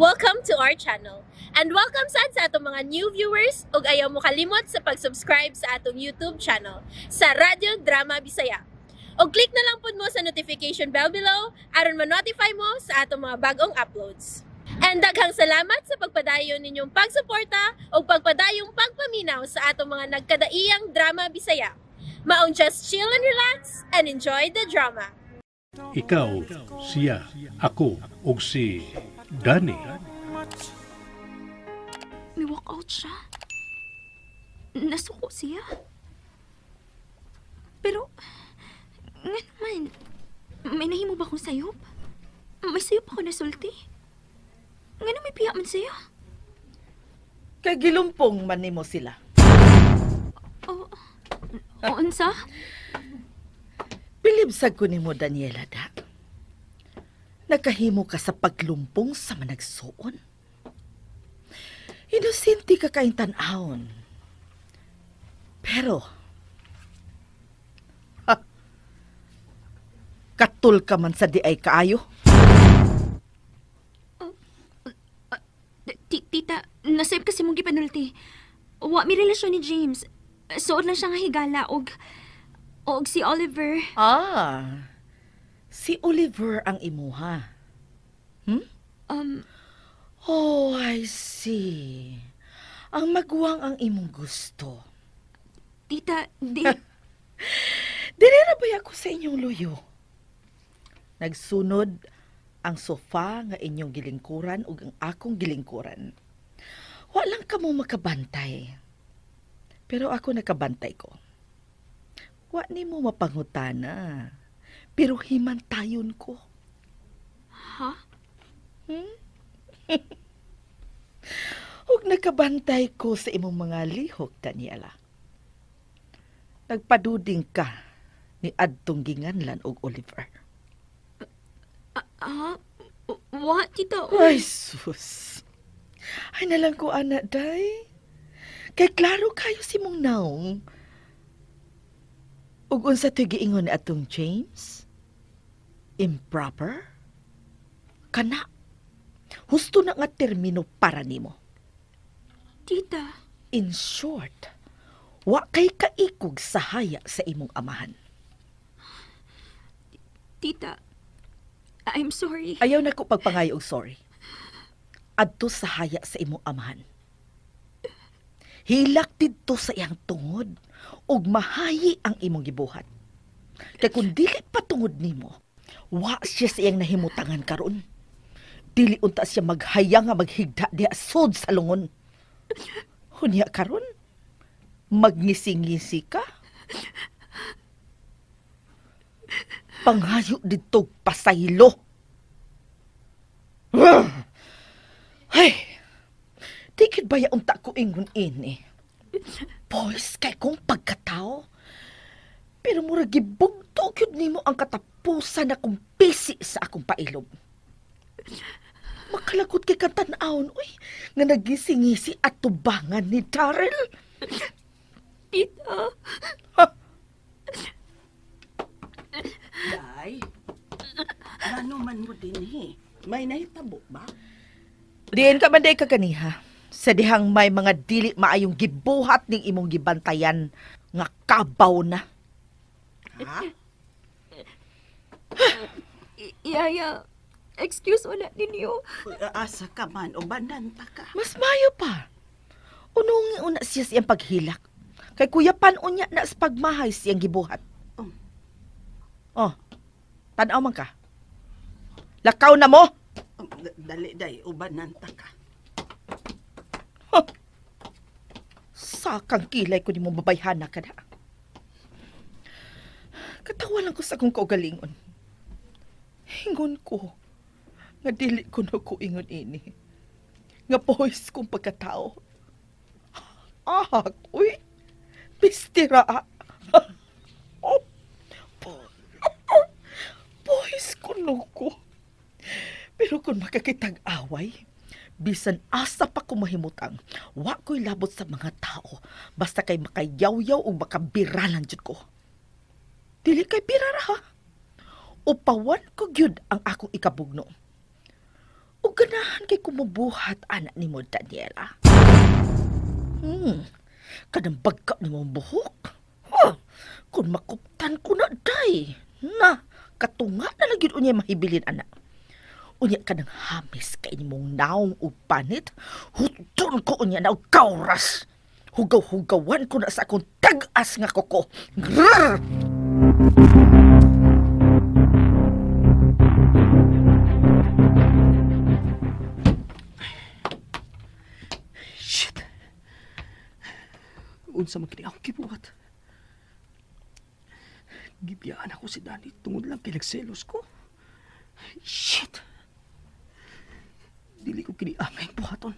Welcome to our channel. And welcome sad sa atong mga new viewers ug ayaw mo kalimot sa pag-subscribe sa atong YouTube channel sa Radyo Drama Bisaya. O click na lang pud mo sa notification bell below aron ma-notify mo sa atong mga bagong uploads. And daghang salamat sa pagpadayon ninyong pagsuporta o pagpadayong pagpaminaw sa atong mga nagkadaiyang Drama Bisaya. Maong just chill and relax and enjoy the drama. Ikaw, siya, ako, ug si Danny. May walkout siya. Nasuko siya. Pero, nga naman, may nahimo ba akong sayop? May sayop ako na sulti. Nga na may piya man siya. Kay gilumpong man nimo sila. O unsa? Bilibsag ko nimo, Daniela, da. Nakahimo ka sa paglumpong sa managsuon. Inosente ka kaing tan-awon. Pero, katul ka man sa di ay kaayo. Tita, nasayop kasi mong gipanulti. Wa mi relasyon ni James. Suod lang siya nga higala og si Oliver. Si Oliver ang imuha. Um, Oh, I see. Ang magwang ang imong gusto. Tita, Dinirabay ako sa inyong luyo. Nagsunod ang sofa nga inyong gilingkuran ug ang akong gilingkuran. Walang kamo makabantay. Pero ako nakabantay ko. Wa nimo mapangutana. Pero himantayon ko. Ha? Ug nakabantay ko sa imong mga lihok, Daniela. Nagpaduding ka ni adtong ginganlan og Oliver. Wa, tita. Ay, sus. Ay nalang ko, anak, day. Kay klaro kayo si mong naong. Ug unsa to'y giingon ni atong James? Improper? Kana. Husto na nga termino para nimo. Tita. In short, wa kay kaikog sa haya sa imong amahan. Tita, I'm sorry. Ayaw na ko pagpangayo og sorry. Adto sa haya sa imong amahan. Hilak didto sa iyang tungod ug mahayi ang imong gibuhat. Kay kung dili patungod nimo, wa siya sa iyang nahimutangan karon. Dili unta siya maghayang nga maghigda diha sud sa lungon. Hunya karon, magngisi-ngisi ka? Panghayo dito pasaylo. Ay, di ba ya unta ko ingon ini? Boys, kay kong pagkatao. Pero mura gibugto gyud nimo ang katapusan na kong pisi sa akong pailob. Makalakot kay katan-awon, uy, nga nagisingisi at tubangan ni Darrell. Tita. Day, ano man mo din may nahitabo ba? Diin ka man day kaganiha. Sa dihang may mga dili maayong gibuhat ning imong gibantayan nga kabaw na. Ha? Yaya, excuse ulit ninyo. Asa ka man o bananta ka? Mas mayo pa. Unong una siya siyang paghilak. Kay kuya panon niya na sa pagmahay siyang gibuhat. Oh, tanaw man ka. Lakaw na mo! Dali, day, o bananta ka. Huh. Sakang kilay ko ni mo babayhana ka na. Katawa lang ko sa akong kaugalingon. Hingon ko. Nga dili ko na ko ingon ini. Nga boys kong pagkatao. Uy. Pistira. Oh. Boys ko no ko. Pero kung makakitag-away, bisan asa pa ko mahimutang, wa ko'y labot sa mga tao, basta kay makayaw-yaw o makabiralan jud ko. Dili kay birara ha. Upawan ko gyud ang akong ikabugno. O O ganahan kay kumubuhat anak ni mo, Daniela. Kanang bagka ni mo buhok. Kung makuptan ko na, day. Na, katunga na lagi unya mahibilin, anak. Unya ka ng hamis kay ni mong naong o panit. Hutun ko unya na o kauras. Hugaw-hugawan ko na sa akong tag-as nga koko. Grrr! Shit. Unsa man kini ako gibuhat? Gibiyaan ako si Danny tungod lang kay nagselos ko. Shit. Dili ko kini angay buhaton.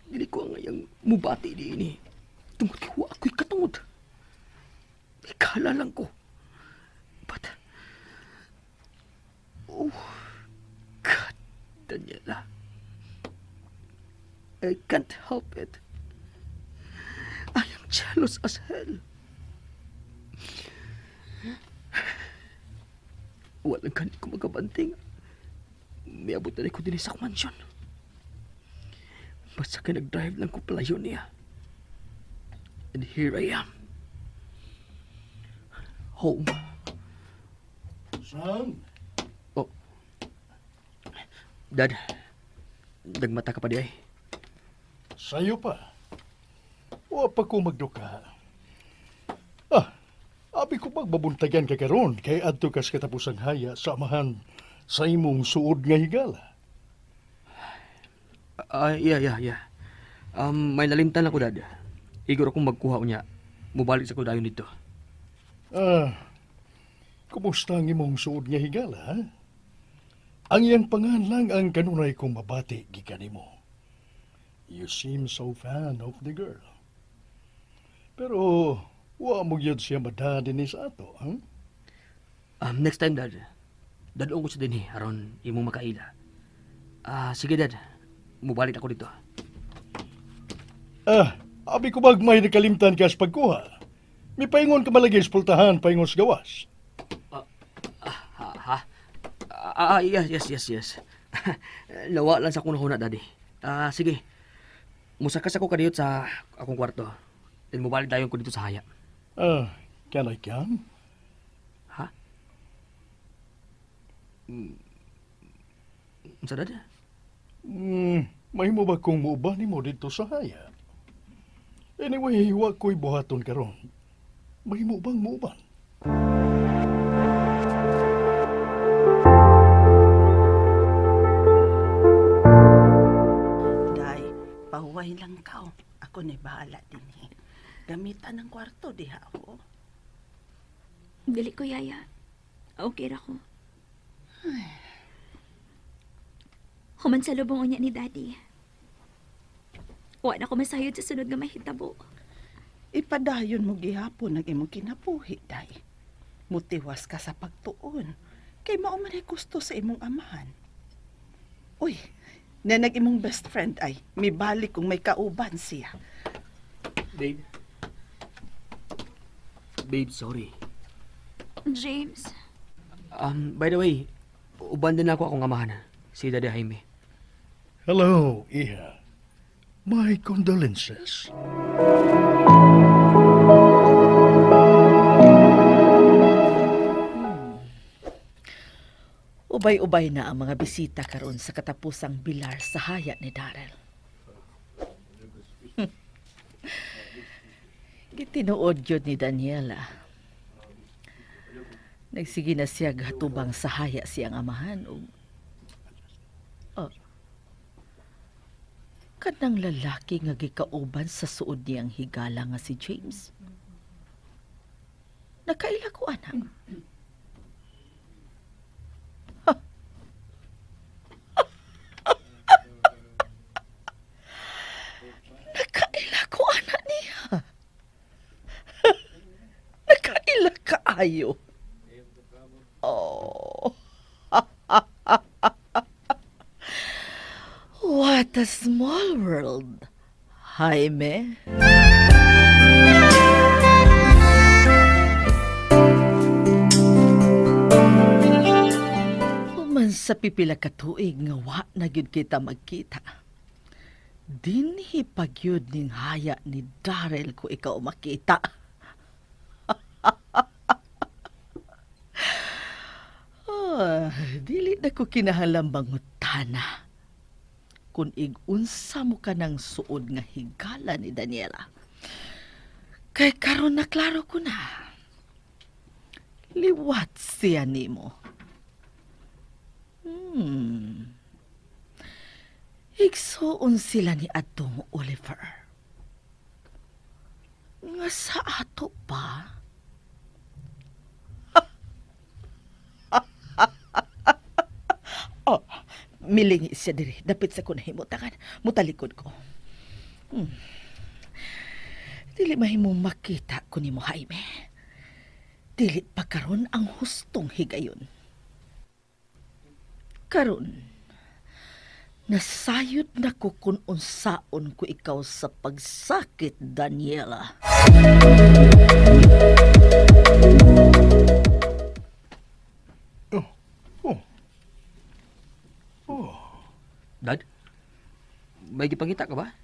Dili ko angay mubati di ini. Tungod kay wa ako'y katungod. Ikala lang ko. But, oh, God, Daniela. I can't help it. I am jealous as hell. Walang kanil ko magabanting. May abot na ko din sa mansyon. Basta ka nag-drive lang ko palayo niya. And here I am. Home. Sam, Oh. Dad, nagmata ka pa di ay. sayo pa. Wa pa ko magduka. Abi ko magbabuntagan ka karon kay adto kas katapusang haya sa amahan sa imong suod nga higala. Yeah. May nalimtan ako, Dad. Igor akong magkuha niya. Mubalik sa kudayon dito. Kumusta ang imong suod nga higala, ha? Ang iyang pangalan ang kanunay kong mabati gikan nimo. You seem so fan of the girl. Pero, wa mo gyud siya madadin ni sa ato, ha? Next time, Dad. Dadong ko sa din aron imong makaila. Sige, Dad. Mubalik ako dito. Abi ko may nakalimtan ka sa pagkuha. May paingon ka malagi sa pultahan, paingon sa gawas. Yes. Lawa lang sa kunahuna, Daddy. Sige. Musakas ako kaniyot sa akong kwarto. Then mubalik tayo ko dito sa haya. Can I come? Ha? Unsa, Dad? Mahimo ba kung muuban mo dito sa haya? Anyway, wa ko'y buhaton karon. Mahimo bang muuban? Day, pahuway lang ka. Ako na bahala din eh. Gamitan ng kwarto, diha ako. Dili ko, Yaya. Okay ra ko. Human sa lubong unya ni Daddy. Wa na ko masayod sa sunod nga mahitabo. Ipadayon mo gihapon ang imong kinabuhi, day. Mutiwas ka sa pagtuon. Kay mao man ay gusto sa imong amahan. Uy, nanag imong best friend ay, mibalik kung may kauban siya. Babe, sorry. James, By the way, uban din ako akong amahan. Si Daddy Jaime. Hello, Iha. My condolences. Ubay-ubay na ang mga bisita karon sa katapusang bilar sa haya ni Darrell. Gitinuod yun ni Daniela. Nagsige na siya gatubang sa haya siyang amahan. Kanang lalaki nga gikauban sa suod niyang higala nga si James. Nakaila ko, anak. Nakaila ko, anak niya. Nakaila kaayo. Oh. What a small world, Jaime. Human Sa pipila ka tuig nga wa na gyud kita magkita. Dinhi pagyud ning haya ni Daryl ko ikaw makita. Dili na ko kinahanglan bangutana kung igunsa mo ka ng suod nga higala ni Daniela. Kay karon na klaro ko na. Liwat siya nimo. Igsuon sila ni Adong Oliver. Nga sa ato pa? Oh, milingi siya diri. Dapit sa ko na himutangan. Mutalikod ko. Dili mahimong makita ko ni mo, Jaime. Dili pa karon ang hustong higayon. Karon, nasayod na ko kung unsaon ko ikaw sa pagsakit, Daniela. Dad, may gipangita ka ba?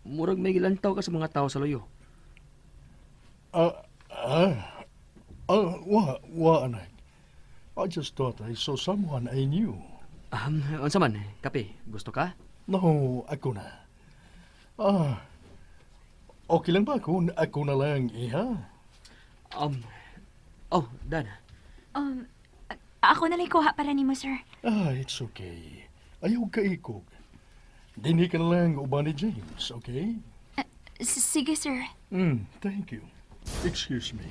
Murag may gilantaw ka sa mga tao sa loyo. Anak. I just thought I saw someone I knew. Unsa man, kape, gusto ka? No, ako na. Okay lang ba kung ako na lang iha? Dad. Ako na lang kuha para nimo, sir. It's okay. Ayaw ka ikog. Dinhi ka na lang uban ni James, okay? Sige, sir. Thank you. Excuse me.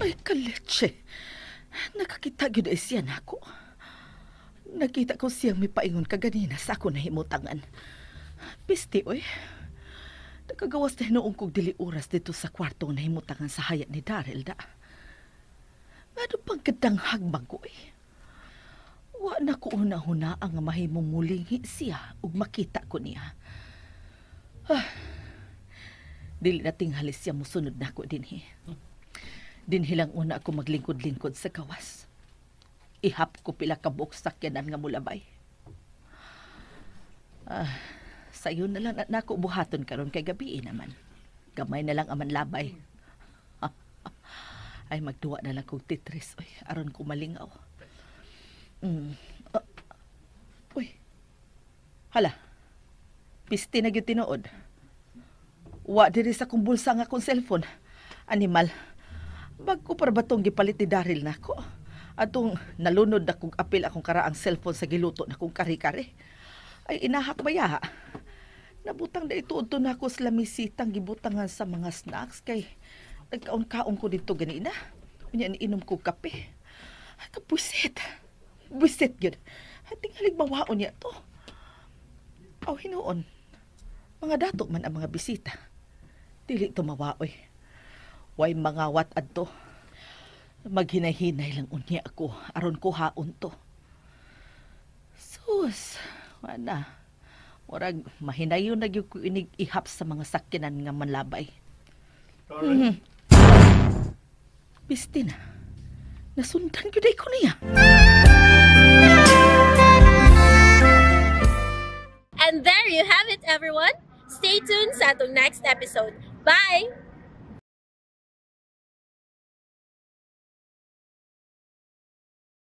Ay, kaletse. Nakakita gyud siya nako. Nakita ko siyang may paingon kaganina sa ako na himutangan. Pisti, oy. Nakagawas na hinoong kong dili oras dito sa kwartong na himutangan sa hayat ni Daryl da. Ano pang kadanghag magoy? Wa na ko una-huna ang mahimong mulingi siya ug makita ko niya. Dili na tinghali siya musunod na ko dinhi. Dinhi lang una ako maglingkod-lingkod sa kawas. Ihap ko pila ka buok sakyanan nga mulabay. Sayo na lang na ako buhaton karon kay gabi naman. Gamay na lang aman labay. Ay magduwa na lang kong titris. Uy, aron ko malingaw. Uy. Hala. Pisti na gyud tinuod. Wa diri sa kong bulsa nga akong cellphone. Animal. Bagko para batong gipalit ni Daryl nako. Atong nalunod na kong apil akong karaang cellphone sa giluto na kong kari-kari. Ay inahak baya. Nabutang na ituod na ako sa lamisitang gibutangan sa mga snacks kay nagkaon-kaon ko dito ganina. Unya inom ko kape. Ay kapusit. Busit yun. Tingalig mawaon niya to. Aw hinuon. Mga dato man ang mga bisita. Dili to mawaoy. Way mga wat adto. Maghinay-hinay lang unya ako aron ko haon to. Sus, wala. Murag mahinayon na gyud ko inig ihap sa mga sakyanan nga manlabay. Pisti na. Nasundan gyud ko niya. And there you have it, everyone. Stay tuned sa atong next episode. Bye!